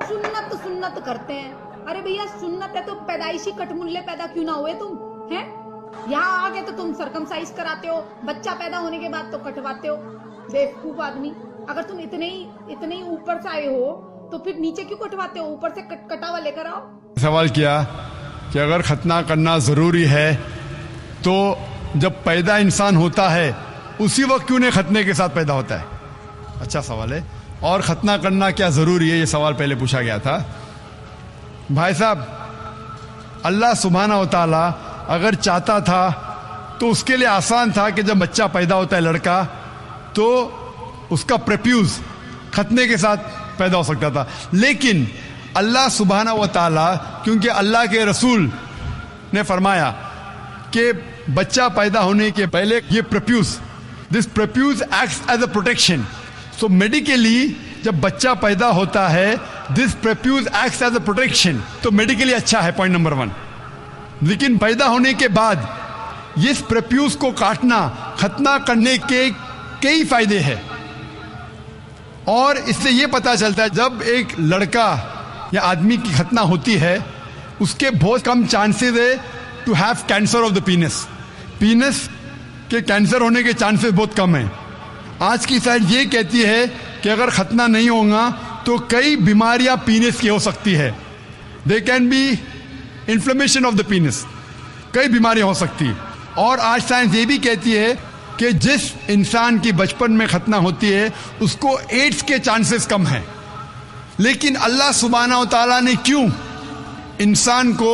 सुन्नत सुन्नत करते हैं। अरे भैया सुन्नत है तो पैदाइशी कटमुल्ले पैदा क्यों ना हुए तुम हैं? यहाँ आगे तो तुम सरकमसाइज कराते हो, बच्चा पैदा होने के बाद तो कटवाते हो। बेवकूफ आदमी, अगर तुम इतने ही ऊपर से आए हो तो फिर नीचे क्यों कटवाते हो? ऊपर से कटा हुआ लेकर आओ। सवाल किया कि अगर खतना करना जरूरी है तो जब पैदा इंसान होता है उसी वक्त क्यों नहीं खतने के साथ पैदा होता है? अच्छा सवाल है। और खतना करना क्या जरूरी है, ये सवाल पहले पूछा गया था। भाई साहब, अल्लाह सुब्हाना व तआला अगर चाहता था तो उसके लिए आसान था कि जब बच्चा पैदा होता है लड़का तो उसका प्रेप्यूज खतने के साथ पैदा हो सकता था। लेकिन अल्लाह सुब्हाना व तआला, क्योंकि अल्लाह के रसूल ने फरमाया कि बच्चा पैदा होने के पहले ये prepuce, this prepuce acts as a protection. So medically जब बच्चा पैदा होता है this prepuce acts as a protection, तो मेडिकली अच्छा है, पॉइंट नंबर 1। लेकिन पैदा होने के बाद इस प्रेप्यूज को काटना, खतना करने के कई फायदे हैं। और इससे यह पता चलता है जब एक लड़का या आदमी की खतना होती है उसके बहुत कम चांसेस है to have cancer of the penis. Penis के कैंसर होने के चांसेस बहुत कम हैं। आज की साइंस ये कहती है कि अगर खतना नहीं होगा तो कई बीमारियां पीनस की हो सकती है। They can be inflammation of the पीनस, कई बीमारियां हो सकती है। और आज साइंस ये भी कहती है कि जिस इंसान की बचपन में खतना होती है उसको एड्स के चांसेस कम हैं। लेकिन अल्लाह सुब्हाना व तआला ने क्यों इंसान को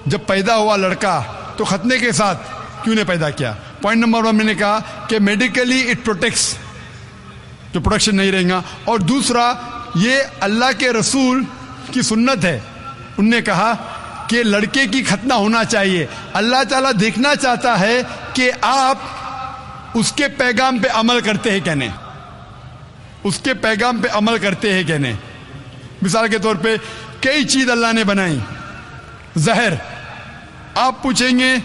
जब पैदा हुआ लड़का तो खतने के साथ क्यों ने पैदा किया? पॉइंट नंबर 1 मैंने कहा कि मेडिकली इट प्रोटेक्ट्स, जो प्रोटेक्शन नहीं रहेगा। और दूसरा, ये अल्लाह के रसूल की सुन्नत है। उनने कहा कि लड़के की खतना होना चाहिए। अल्लाह ताला देखना चाहता है कि आप उसके पैगाम पे अमल करते हैं क्या नहीं, उसके पैगाम पे अमल करते हैं क्या नहीं। मिसाल के तौर पे कई चीज अल्लाह ने बनाई। जहर, आप पूछेंगे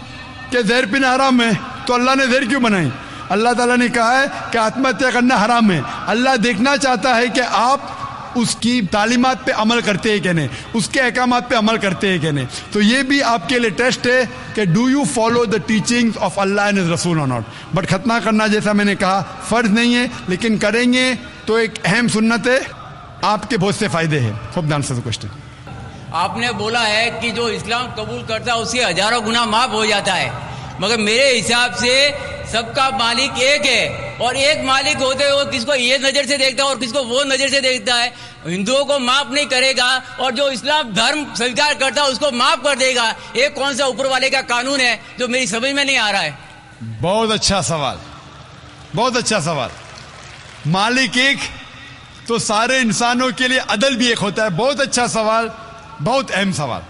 कि जहर पीना हराम है, तो अल्लाह ने जहर क्यों बनाई? अल्लाह ताला ने कहा है कि आत्महत्या करना हराम है। अल्लाह देखना चाहता है कि आप उसकी तालीमात पे अमल करते हैं कि नहीं, उसके अहकामात पे अमल करते हैं कि नहीं। तो ये भी आपके लिए टेस्ट है कि do you follow the teachings of Allah and his रसूल और नॉट। बट खतना करना जैसा मैंने कहा फर्ज नहीं है, लेकिन करेंगे तो एक अहम सुन्नत है, आपके बहुत से फायदे हैं। Hope the answer the question. आपने बोला है कि जो इस्लाम कबूल करता है उससे हजारों गुना माफ हो जाता है, मगर मेरे हिसाब से सबका मालिक एक है और एक मालिक होते हुए किसको ये नजर से देखता है और किसको वो नजर से देखता है। हिंदुओं को माफ नहीं करेगा और जो इस्लाम धर्म स्वीकार करता है उसको माफ कर देगा। ये कौन सा ऊपर वाले का कानून है जो मेरी समझ में नहीं आ रहा है? बहुत अच्छा सवाल, बहुत अच्छा सवाल। मालिक एक तो सारे इंसानों के लिए अदल भी एक होता है। बहुत अच्छा सवाल, बहुत अहम सवाल।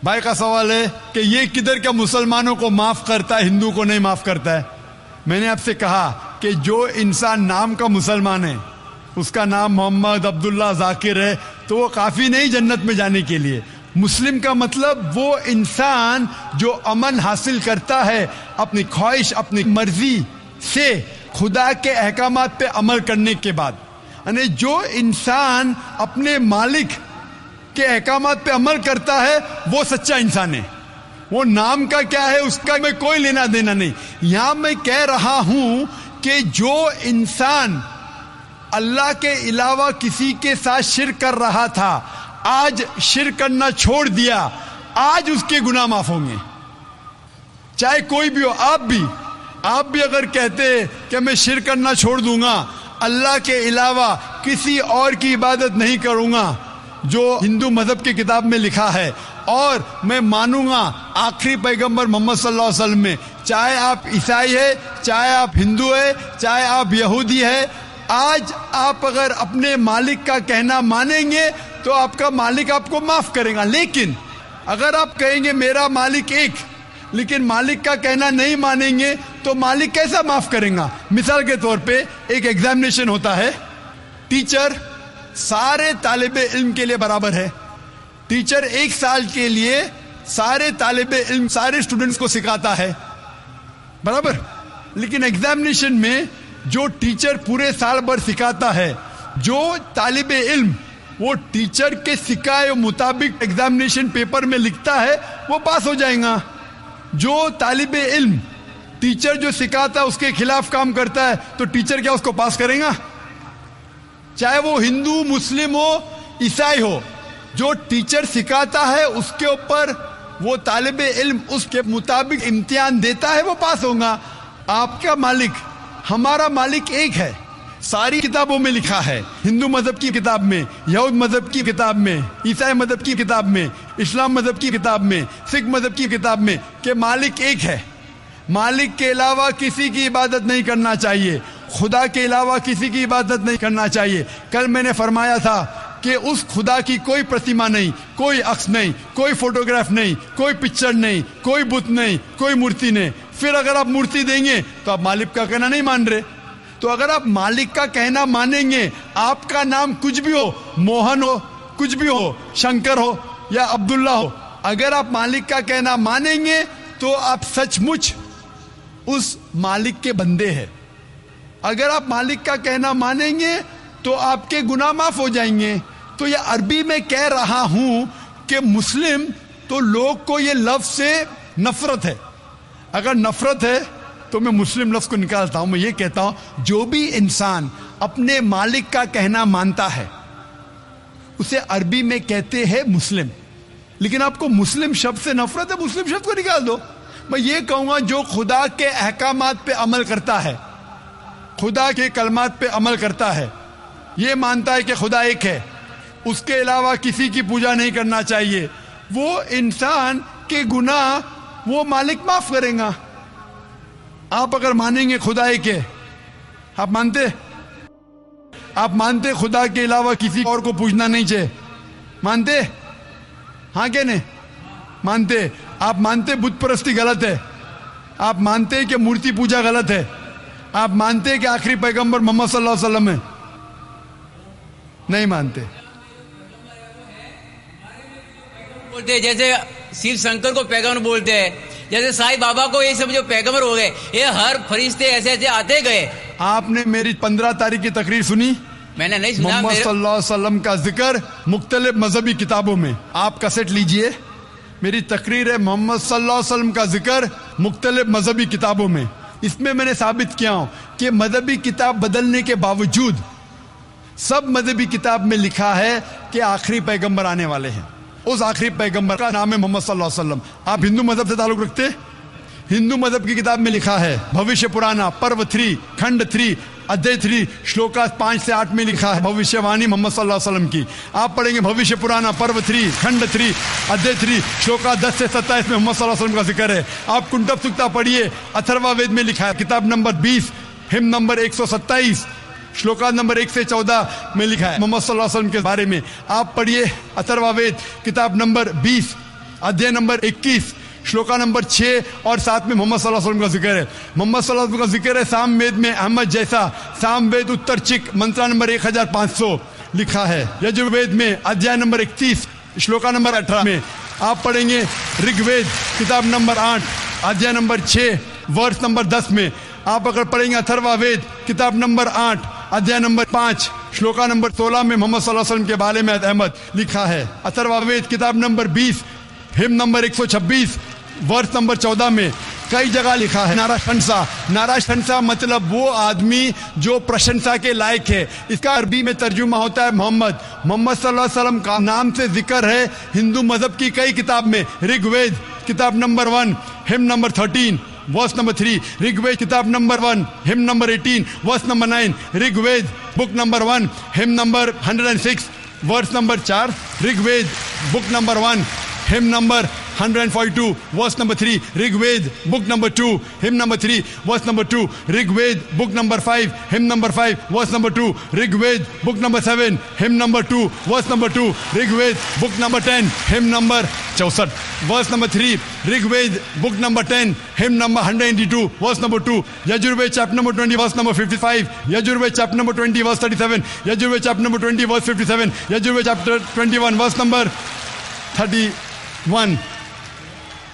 भाई का सवाल है कि ये किधर का मुसलमानों को माफ करता है, हिंदू को नहीं माफ करता है। मैंने आपसे कहा कि जो इंसान नाम का मुसलमान है, उसका नाम मोहम्मद अब्दुल्ला जाकिर है, तो वो काफी नहीं जन्नत में जाने के लिए। मुस्लिम का मतलब वो इंसान जो अमन हासिल करता है अपनी ख्वाहिश, अपनी मर्जी से खुदा के अहकामात पे अमल करने के बाद। यानी जो इंसान अपने मालिक के अहकामात पे अमल करता है वो सच्चा इंसान है। वो नाम का क्या है उसका मैं कोई लेना देना नहीं। यहां मैं कह रहा हूं कि जो इंसान अल्लाह के अलावा किसी के साथ शिर्क कर रहा था, आज शिर्क करना छोड़ दिया, आज उसके गुनाह माफ होंगे। चाहे कोई भी हो, आप भी अगर कहते कि मैं शिर्क करना छोड़ दूंगा, अल्लाह के अलावा किसी और की इबादत नहीं करूंगा जो हिंदू मजहब की किताब में लिखा है, और मैं मानूंगा आखिरी पैगंबर मोहम्मद सल्लल्लाहु अलैहि वसल्लम में, चाहे आप ईसाई है, चाहे आप हिंदू है, चाहे आप यहूदी है, आज आप अगर अपने मालिक का कहना मानेंगे तो आपका मालिक आपको माफ करेगा। लेकिन अगर आप कहेंगे मेरा मालिक एक, लेकिन मालिक का कहना नहीं मानेंगे तो मालिक कैसा माफ करेगा? मिसाल के तौर पे एक एग्जामिनेशन होता है, टीचर सारे तालिबे इल्म के लिए बराबर है। टीचर एक साल के लिए सारे तालिबे इल्म, सारे स्टूडेंट्स को सिखाता है, बराबर। लेकिन एग्जामिनेशन में जो टीचर पूरे साल भर सिखाता है, जो तालिबे इल्म वो टीचर के सिखाए मुताबिक एग्जामिनेशन पेपर में लिखता है वो पास हो जाएगा। जो तालिब इल्म टीचर जो सिखाता है उसके खिलाफ काम करता है तो टीचर क्या उसको पास करेगा? चाहे वो हिंदू, मुस्लिम हो, ईसाई हो, जो टीचर सिखाता है उसके ऊपर वो तालिब इल्म उसके मुताबिक इम्तिहान देता है वो पास होगा। आपका मालिक, हमारा मालिक एक है। सारी किताबों में लिखा है, हिंदू मजहब की किताब में, यहूद मजहब की किताब में, ईसाई मजहब की किताब में, इस्लाम मजहब की किताब में, सिख मजहब की किताब में कि मालिक एक है। मालिक के अलावा किसी की इबादत नहीं करना चाहिए, खुदा के अलावा किसी की इबादत नहीं करना चाहिए। कल मैंने फरमाया था कि उस खुदा की कोई प्रतिमा नहीं, कोई अक्स नहीं, कोई फोटोग्राफ नहीं, कोई पिक्चर नहीं, कोई बुत नहीं, कोई मूर्ति नहीं। फिर अगर आप मूर्ति देंगे तो आप मालिक का कहना नहीं मान रहे। तो अगर आप मालिक का कहना मानेंगे, आपका नाम कुछ भी हो, मोहन हो, कुछ भी हो, शंकर हो या अब्दुल्ला हो, अगर आप मालिक का कहना मानेंगे तो आप सचमुच उस मालिक के बंदे हैं। अगर आप मालिक का कहना मानेंगे तो आपके गुनाह माफ हो जाएंगे। तो ये अरबी में कह रहा हूं कि मुस्लिम तो लोग को ये लफ्ज से नफरत है। अगर नफरत है तो मैं मुस्लिम लफ्ज को निकालता हूं, मैं ये कहता हूं जो भी इंसान अपने मालिक का कहना मानता है उसे अरबी में कहते हैं मुस्लिम। लेकिन आपको मुस्लिम शब्द से नफरत है, मुस्लिम शब्द को निकाल दो। मैं ये कहूंगा जो खुदा के अहकामात पे अमल करता है, खुदा के कलमात पे अमल करता है, ये मानता है कि खुदा एक है, उसके अलावा किसी की पूजा नहीं करना चाहिए, वो इंसान के गुनाह वो मालिक माफ करेगा। आप अगर मानेंगे खुदा एक है, आप मानते खुदा के अलावा किसी और को पूजना नहीं चाहिए, मानते? हाँ के नहीं मानते? आप मानते बुत परस्ती गलत है, आप मानते कि मूर्ति पूजा गलत है, आप मानते कि आखिरी पैगंबर मोहम्मद सल्लल्लाहु अलैहि वसल्लम है? नहीं मानते। बोलते जैसे शिव शंकर को पैगंबर बोलते हैं, जैसे साईं बाबा को ये सब जो पैगंबर हो गए, ये हर फरिश्ते ऐसे ऐसे आते गए। आपने मेरी 15 तारीख की तकरीर सुनी? मैंने नहीं सुना। मोहम्मद सल्लल्लाहु अलैहि वसल्लम का जिक्र मुख्तलिफ मजहबी किताबों में, आप कैसेट लीजिए, मेरी तकरीर है मोहम्मद सल्लल्लाहु अलैहि वसल्लम का जिक्र मुख्तलिफ मजहबी किताबों में। इसमें मैंने साबित किया हूं कि मजहबी किताब बदलने के बावजूद सब मजहबी किताब में लिखा है कि आखिरी पैगंबर आने वाले हैं। उस आखिरी पैगंबर का नाम है मोहम्मद सल्लल्लाहु अलैहि वसल्लम। आप हिंदू मजहब से ताल्लुक रखते? हिंदू मजहब की किताब में लिखा है, भविष्य पुराना पर्व 3 खंड 3 अध्याय 3 श्लोका 5 से 8 में लिखा है भविष्यवाणी मोहम्मद सल्लल्लाहु अलैहि वसल्लम की। आप पढ़ेंगे भविष्य पुराना पर्व 3 खंड 3 अध्याय 3 श्लोका 10 से 27 में मोहम्मद सल्लल्लाहु अलैहि वसल्लम का जिक्र है। आप कुंटब सुक्ता पढ़िए, अथर्वा वेद में लिखा है, किताब number 20 him number 127 shloka number 1 से 14 में लिखा है मोहम्मद सल्लल्लाहु अलैहि वसल्लम के बारे में। आप पढ़िए अथर्वा वेद किताब नंबर 20 अध्याय नंबर 21 श्लोका नंबर 6 और 7 में मोहम्मद सल्लल्लाहु अलैहि वसल्लम का जिक्र है। मोहम्मद सल्लल्लाहु अलैहि वसल्लम का जिक्र है साम वेद में अहमद जैसा, साम वेद उत्तर चिक मंत्रा नंबर 1500 लिखा है। यजुर्वेद में अध्याय नंबर 31 श्लोका नंबर 18 में। आप पढ़ेंगे ऋग्वेद किताब नंबर 8 अध्याय नंबर 6 वर्ष नंबर 10 में। आप अगर पढ़ेंगे अथर्वा वेद किताब नंबर 8 अध्याय नंबर 5 श्लोका नंबर 16 में मोहम्मद सल्लल्लाहु अलैहि वसल्लम के बारे में अहमद लिखा है। अथर्वा वेद किताब नंबर 20 हिम नंबर 126 वर्ष नंबर 14 में कई जगह लिखा है नारा शंसा। नारा शंसा मतलब वो आदमी जो प्रशंसा के लायक है। इसका अरबी में तर्जुमा होता है मोहम्मद। मोहम्मद सल्लल्लाहु अलैहि वसल्लम का नाम से जिक्र है हिंदू मजहब की कई किताब में। ऋग्वेद किताब number 1 hymn number 13 verse number 3, Rigveda किताब number 1 hymn number 18 verse number 9, Rigveda book number 1 hymn number 106 verse number 4, Rigveda book number 1 hymn number 142 verse number 3, Rigveda book number 2 hymn number 3 verse number 2, Rigveda book number 5 hymn number 5 verse number 2, Rigveda book number 7 hymn number 2 verse number 2, Rigveda book number 10 hymn number 64 verse number 3, Rigveda book number 10 hymn number 182 verse number 2, Yajurveda chapter number 20 verse number 55, Yajurveda chapter number 20 verse 37, Yajurveda chapter number 20 verse 57, Yajurveda chapter 21 verse number 31।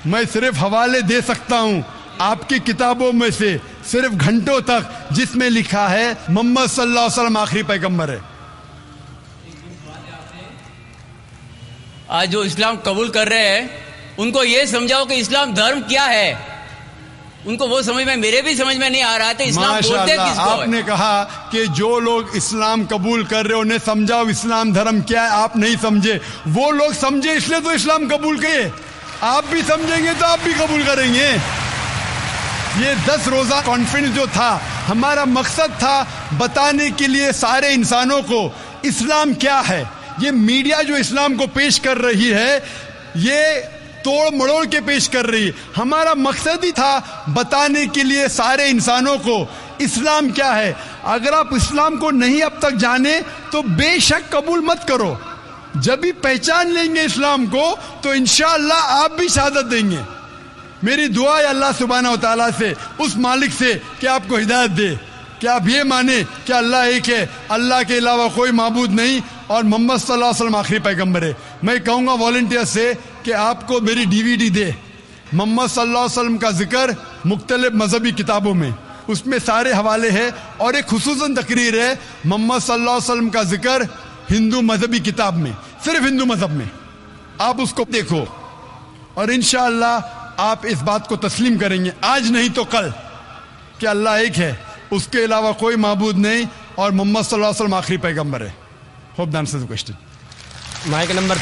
मैं सिर्फ हवाले दे सकता हूं आपकी किताबों में से सिर्फ घंटों तक जिसमें लिखा है मोहम्मद सल्लल्लाहु अलैहि वसल्लम आखिरी पैगंबर है। آج جو اسلام قبول کر رہے ہیں ان کو یہ سمجھاؤ کہ اسلام دھرم کیا ہے. ان کو وہ سمجھ میں, میرے بھی سمجھ میں نہیں آ رہا تھا اسلام بولتے کس کو آپ نے کہا کہ جو لوگ اسلام قبول کر رہے انہیں سمجھاؤ اسلام دھرم کیا ہے. آپ نہیں سمجھے, وہ لوگ سمجھے اس لیے تو اسلام قبول کیے. آپ بھی سمجھیں گے تو آپ بھی قبول کریں گے. یہ 10 روزہ کانفرنس جو تھا, ہمارا مقصد تھا بتانے کے لیے سارے انسانوں کو اسلام کیا ہے. یہ میڈیا جو اسلام کو پیش کر رہی ہے یہ توڑ مڑوڑ کے پیش کر رہی ہے. ہمارا مقصد ہی تھا بتانے کے لیے سارے انسانوں کو اسلام کیا ہے. اگر آپ اسلام کو نہیں اب تک جانے تو بے شک قبول مت کرو. جب بھی پہچان لیں گے اسلام کو تو انشاءاللہ آپ بھی شہادت دیں گے. میری دعا ہے اللہ سبحانہ و تعالیٰ سے, اس مالک سے, کہ آپ کو ہدایت دے کہ آپ یہ مانیں کہ اللہ ایک ہے, اللہ کے علاوہ کوئی معبود نہیں, اور محمد صلی اللہ علیہ وسلم آخری پیغمبر ہے. میں کہوں گا والنٹیئر سے کہ آپ کو میری DVD دے, محمد صلی اللہ علیہ وسلم کا ذکر مختلف مذہبی کتابوں میں, اس میں سارے حوالے ہیں, اور ایک خصوصاً تقریر ہے محمد صلی اللہ علیہ وسلم کا ذکر ہندو مذہبی کتاب میں, صرف ہندو مذہب میں. آپ اس کو دیکھو اور انشاءاللہ آپ اس بات کو تسلیم کریں گے آج نہیں تو کل کہ اللہ ایک ہے, اس کے علاوہ کوئی معبود نہیں, اور محمد صلی اللہ علیہ وسلم آخری پیغمبر ہے. Hope the answers the question. Mic number